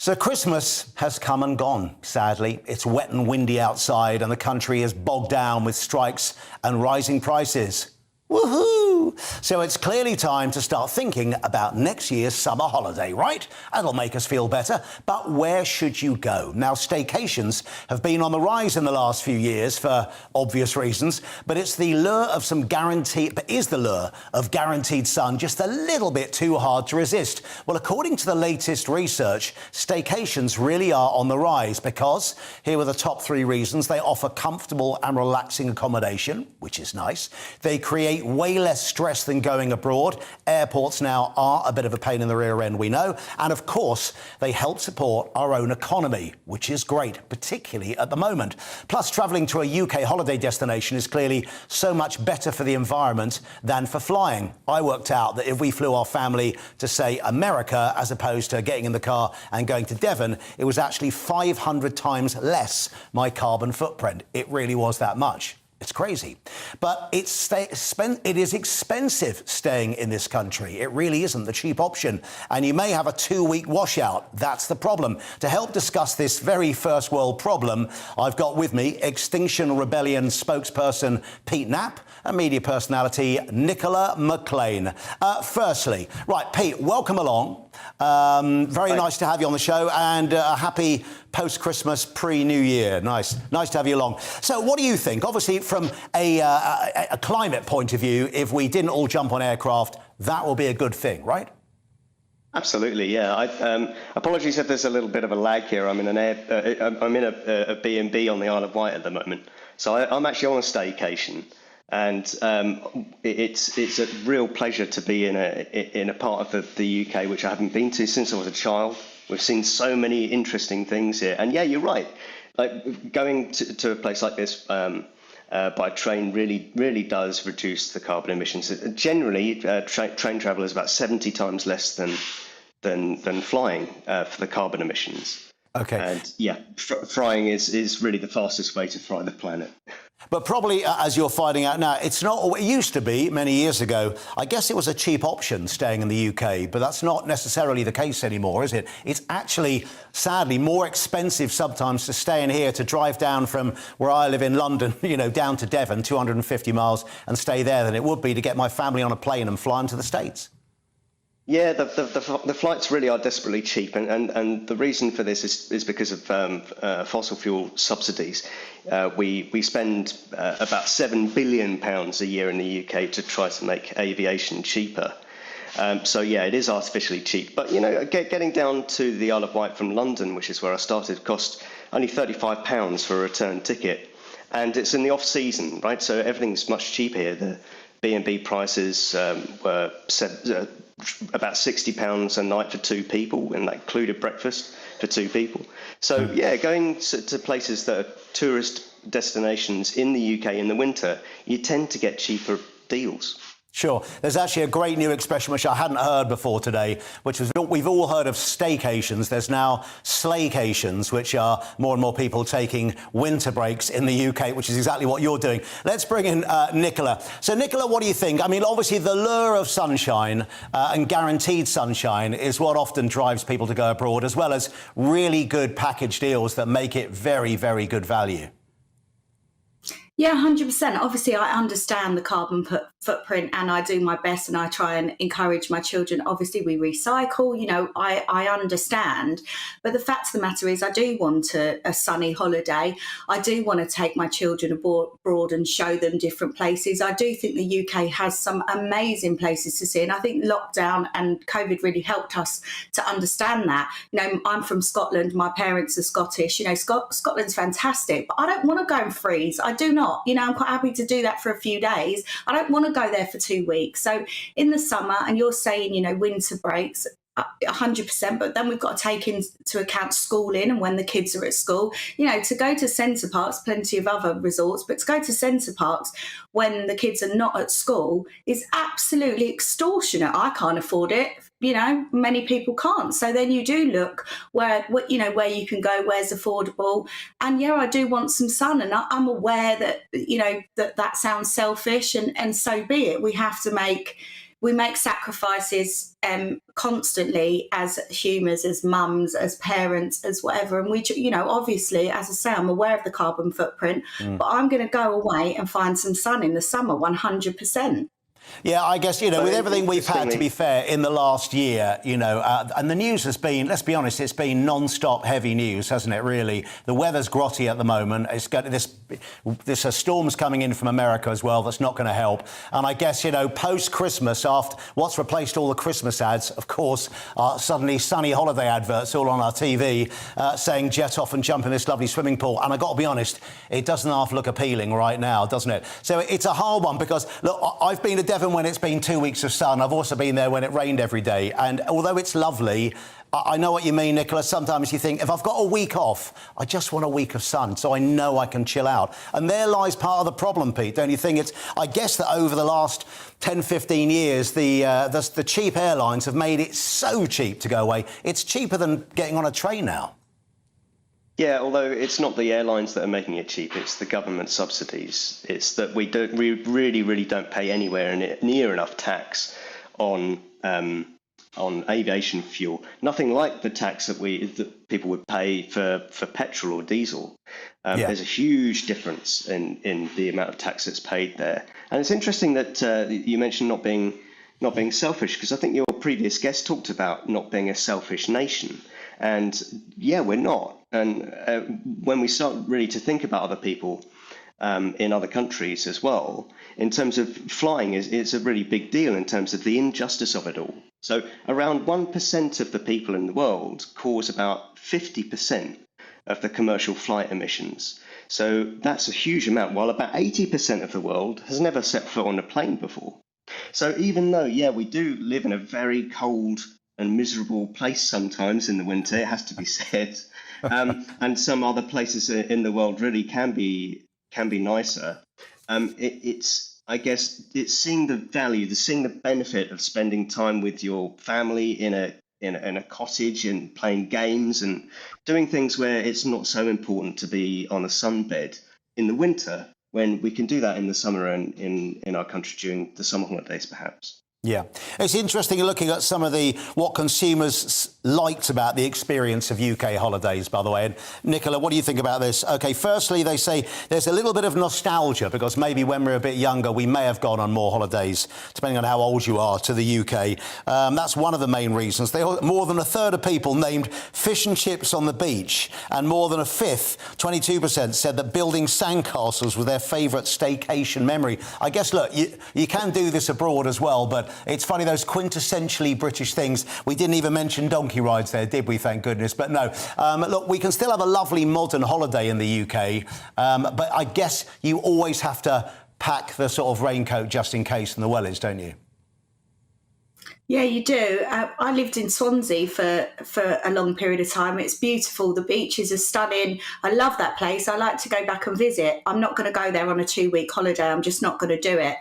So Christmas has come and gone, sadly. It's wet and windy outside and the country is bogged down with strikes and rising prices. Woohoo! So it's clearly time to start thinking about next year's summer holiday, right? That'll make us feel better. But where should you go? Now, staycations have been on the rise in the last few years for obvious reasons, but is the lure of guaranteed sun just a little bit too hard to resist? Well, according to the latest research, staycations really are on the rise because here are the top 3 reasons. They offer comfortable and relaxing accommodation, which is nice. They create way less stress than going abroad. Airports now are a bit of a pain in the rear end, we know. And of course, they help support our own economy, which is great, particularly at the moment. Plus, travelling to a UK holiday destination is clearly so much better for the environment than for flying. I worked out that if we flew our family to, say, America, as opposed to getting in the car and going to Devon, it was actually 500 times less my carbon footprint. It really was that much. It's crazy. But it is expensive staying in this country. It really isn't the cheap option. And you may have a 2-week washout. That's the problem. To help discuss this very first world problem, I've got with me Extinction Rebellion spokesperson Pete Knapp and media personality Nicola McLean. Firstly, right, Pete, welcome along. Very nice to have you on the show, and a happy post-Christmas, pre-New Year. Nice to have you along. So what do you think? Obviously, from a climate point of view, if we didn't all jump on aircraft, that will be a good thing, right? Absolutely, yeah. Apologies if there's a little bit of a lag here. I'm in a B&B on the Isle of Wight at the moment, so I'm actually on a staycation. And it's a real pleasure to be in a part of the UK which I haven't been to since I was a child. We've seen so many interesting things here, and yeah, you're right. Like going to a place like this by train really does reduce the carbon emissions. Generally, train travel is about 70 times less than flying for the carbon emissions. Okay. And yeah, flying is really the fastest way to fry the planet. But probably, as you're finding out now, it's not. It used to be many years ago. I guess it was a cheap option staying in the UK, but that's not necessarily the case anymore, is it? It's actually, sadly, more expensive sometimes to stay in here, to drive down from where I live in London, down to Devon, 250 miles, and stay there than it would be to get my family on a plane and fly them to the States. Yeah, the flights really are desperately cheap, and the reason for this is because of fossil fuel subsidies. We spend about £7 billion a year in the UK to try to make aviation cheaper. So yeah, it is artificially cheap. But getting down to the Isle of Wight from London, which is where I started, cost only £35 for a return ticket, and it's in the off season, right? So everything's much cheaper here. The B&B prices were about £60 a night for 2 people, and that included breakfast for 2 people. So yeah, going to places that are tourist destinations in the UK in the winter, you tend to get cheaper deals. Sure. There's actually a great new expression which I hadn't heard before today, which was, we've all heard of staycations. There's now slaycations, which are more and more people taking winter breaks in the UK, which is exactly what you're doing. Let's bring in Nicola. So, Nicola, what do you think? I mean, obviously, the lure of sunshine and guaranteed sunshine is what often drives people to go abroad, as well as really good package deals that make it very, very good value. Yeah, 100%. Obviously, I understand the carbon footprint, and I do my best, and I try and encourage my children. Obviously, we recycle, I understand. But the fact of the matter is, I do want a sunny holiday. I do want to take my children abroad and show them different places. I do think the UK has some amazing places to see. And I think lockdown and COVID really helped us to understand that. I'm from Scotland. My parents are Scottish. Scotland's fantastic, but I don't want to go and freeze. I do not. I'm quite happy to do that for a few days. I don't want to go there for 2 weeks. So in the summer, and you're saying, winter breaks, 100%, but then we've got to take into account schooling and when the kids are at school. To go to Centre Parks, plenty of other resorts, but to go to Centre Parks when the kids are not at school is absolutely extortionate. I can't afford it. Many people can't. So then you do look where you can go, where's affordable. And yeah, I do want some sun, and I'm aware that that sounds selfish, and so be it. We have to make we make sacrifices constantly as humans, as mums, as parents, as whatever. And we, you know, obviously, as I say, I'm aware of the carbon footprint, but I'm going to go away and find some sun in the summer, 100%. Yeah, I guess, you know, with everything we've had, to be fair, in the last year, you know, and the news has been, let's be honest, it's been non-stop heavy news, hasn't it, really? The weather's grotty at the moment. It's got this storm's coming in from America as well that's not going to help. And I guess, you know, post-Christmas, after what's replaced all the Christmas ads, of course, suddenly sunny holiday adverts all on our TV saying jet off and jump in this lovely swimming pool. And I got to be honest, it doesn't half look appealing right now, doesn't it? So it's a hard one because, look, I've been to Devon when it's been 2 weeks of sun. I've also been there when it rained every day. And although it's lovely, I know what you mean, Nicola. Sometimes you think, if I've got a week off, I just want a week of sun so I know I can chill out. And there lies part of the problem, Pete, don't you think? I guess that over the last 10, 15 years, the cheap airlines have made it so cheap to go away. It's cheaper than getting on a train now. Yeah, although it's not the airlines that are making it cheap, it's the government subsidies. It's that we really don't pay anywhere near enough tax on aviation fuel. Nothing like the tax that people would pay for petrol or diesel. There's a huge difference in the amount of tax that's paid there. And it's interesting that you mentioned not being selfish, because I think your previous guest talked about not being a selfish nation. And yeah, we're not. And when we start really to think about other people in other countries as well, in terms of flying, it's a really big deal in terms of the injustice of it all. So around 1% of the people in the world cause about 50% of the commercial flight emissions. So that's a huge amount, while about 80% of the world has never set foot on a plane before. So even though, yeah, we do live in a very cold and miserable place sometimes in the winter, it has to be said, and some other places in the world really can be nicer. I guess it's seeing the value, seeing the benefit of spending time with your family in a cottage and playing games and doing things where it's not so important to be on a sunbed in the winter, when we can do that in the summer and in our country during the summer holidays, perhaps. Yeah, it's interesting looking at some of what consumers liked about the experience of UK holidays, by the way. And Nicola, what do you think about this? OK, firstly, they say there's a little bit of nostalgia because maybe when we were a bit younger, we may have gone on more holidays, depending on how old you are, to the UK. That's one of the main reasons. More than a third of people named fish and chips on the beach, and more than a fifth, 22%, said that building sandcastles was their favourite staycation memory. I guess, look, you can do this abroad as well, but it's funny, those quintessentially British things. We didn't even mention donkey rides there, did we? Thank goodness. But no, look, we can still have a lovely modern holiday in the UK, but I guess you always have to pack the sort of raincoat just in case in the wellies, don't you? Yeah, you do. I lived in Swansea for a long period of time. It's beautiful. The beaches are stunning. I love that place. I like to go back and visit. I'm not going to go there on a 2-week holiday. I'm just not going to do it.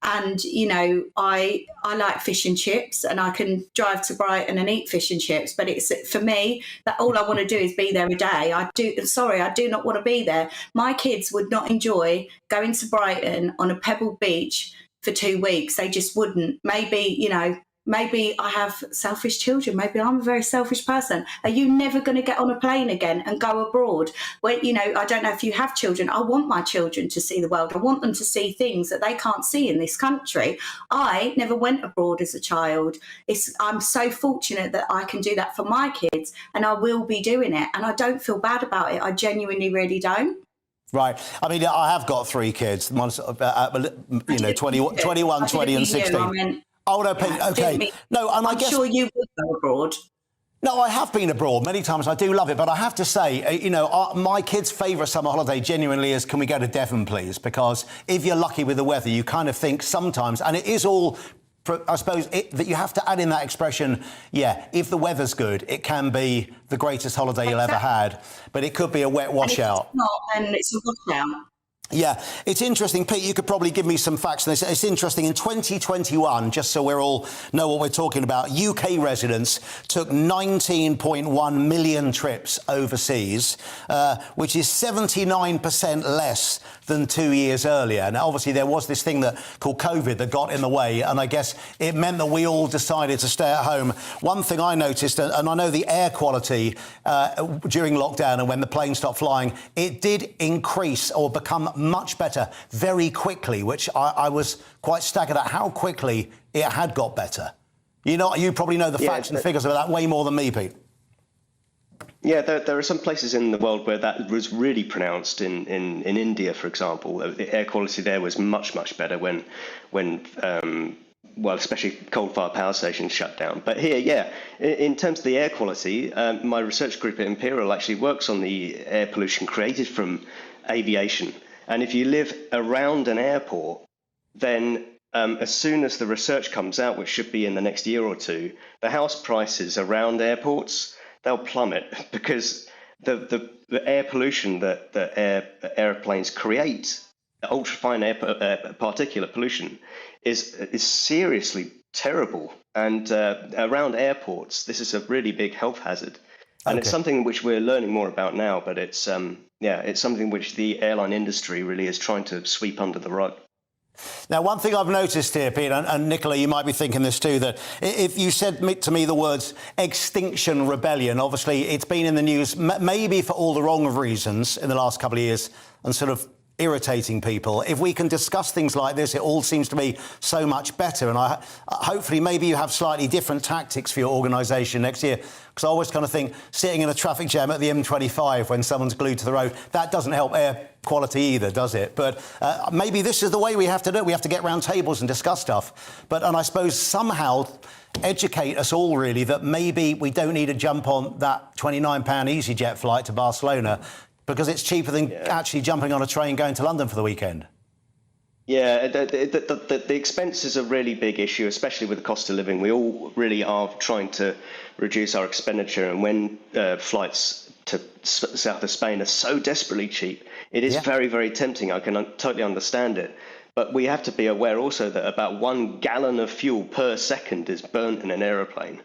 And, you know, I like fish and chips, and I can drive to Brighton and eat fish and chips. But it's, for me, that all I want to do is be there a day. I do not want to be there. My kids would not enjoy going to Brighton on a pebble beach for 2 weeks. They just wouldn't. Maybe, you know, maybe I have selfish children. Maybe I'm a very selfish person. Are you never going to get on a plane again and go abroad? Well, you know, I don't know if you have children. I want my children to see the world. I want them to see things that they can't see in this country. I never went abroad as a child. I'm so fortunate that I can do that for my kids, and I will be doing it. And I don't feel bad about it. I genuinely really don't. Right. I mean, I have got 3 kids. One's, you know, 21, 20 and 16. Oh, no, Pete, OK. No, and I guess... I'm sure you would go abroad. No, I have been abroad many times. I do love it. But I have to say, you know, my kids' favourite summer holiday genuinely is, can we go to Devon, please? Because if you're lucky with the weather, you kind of think sometimes, and it is all... I suppose that you have to add in that expression, yeah, if the weather's good, it can be the greatest holiday you'll ever had, but it could be a wet washout. And if it's not, then it's a washout. Yeah, it's interesting, Pete. You could probably give me some facts on this. It's interesting. In 2021, just so we all know what we're talking about, UK residents took 19.1 million trips overseas, which is 79% less than 2 years earlier. Now, obviously, there was this thing called COVID that got in the way, and I guess it meant that we all decided to stay at home. One thing I noticed, and I know the air quality during lockdown and when the plane stopped flying, it did increase or become much better very quickly, which I was quite staggered at how quickly it had got better. You probably know the facts and figures of that way more than me, Pete. Yeah, there are some places in the world where that was really pronounced. In India, for example, the air quality there was much better when especially coal-fired power stations shut down. But here, yeah, in terms of the air quality, my research group at Imperial actually works on the air pollution created from aviation. And if you live around an airport, then as soon as the research comes out, which should be in the next year or two, the house prices around airports, they'll plummet because the air pollution that airplanes create, ultrafine air particulate pollution, is seriously terrible. And around airports, this is a really big health hazard. And it's something which we're learning more about now, but it's something which the airline industry really is trying to sweep under the rug. Now, one thing I've noticed here, Pete, and Nicola, you might be thinking this too, that if you said to me the words Extinction Rebellion, obviously it's been in the news maybe for all the wrong reasons in the last couple of years and sort of irritating people. If we can discuss things like this, it all seems to be so much better. And hopefully maybe you have slightly different tactics for your organisation next year. Because I always kind of think sitting in a traffic jam at the M25 when someone's glued to the road, that doesn't help air quality either, does it? But maybe this is the way we have to do it. We have to get round tables and discuss stuff. And I suppose somehow educate us all, really, that maybe we don't need to jump on that £29 EasyJet flight to Barcelona because it's cheaper than actually jumping on a train going to London for the weekend. Yeah, the expenses are a really big issue, especially with the cost of living. We all really are trying to reduce our expenditure, and when flights to south of Spain are so desperately cheap, it is very, very tempting. I can totally understand it. But we have to be aware also that about 1 gallon of fuel per second is burnt in an aeroplane.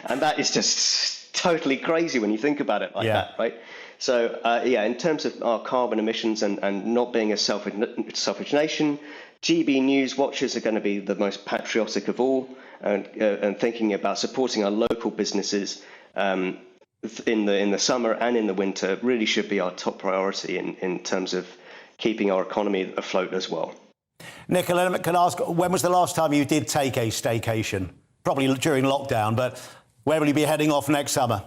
And that is just totally crazy when you think about it like that, right? So, in terms of our carbon emissions and not being a selfish nation, GB News watchers are going to be the most patriotic of all, and thinking about supporting our local businesses in the summer and in the winter really should be our top priority in terms of keeping our economy afloat as well. Nicola, can I ask, when was the last time you did take a staycation? Probably during lockdown, but where will you be heading off next summer?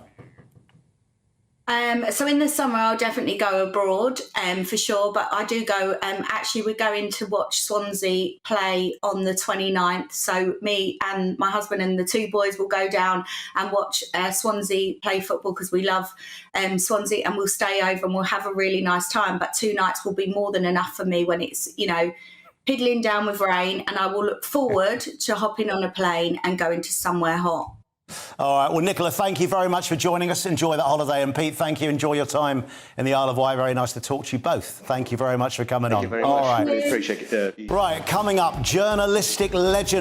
So in the summer, I'll definitely go abroad for sure. But I do go, actually, we're going to watch Swansea play on the 29th. So me and my husband and the two boys will go down and watch Swansea play football because we love Swansea, and we'll stay over and we'll have a really nice time. But 2 nights will be more than enough for me when it's, piddling down with rain, and I will look forward to hopping on a plane and going to somewhere hot. All right. Well, Nicola, thank you very much for joining us. Enjoy that holiday. And Pete, thank you. Enjoy your time in the Isle of Wight. Very nice to talk to you both. Thank you very much for coming on. Thank you very much. All right. Really appreciate it. Right. Coming up, journalistic legend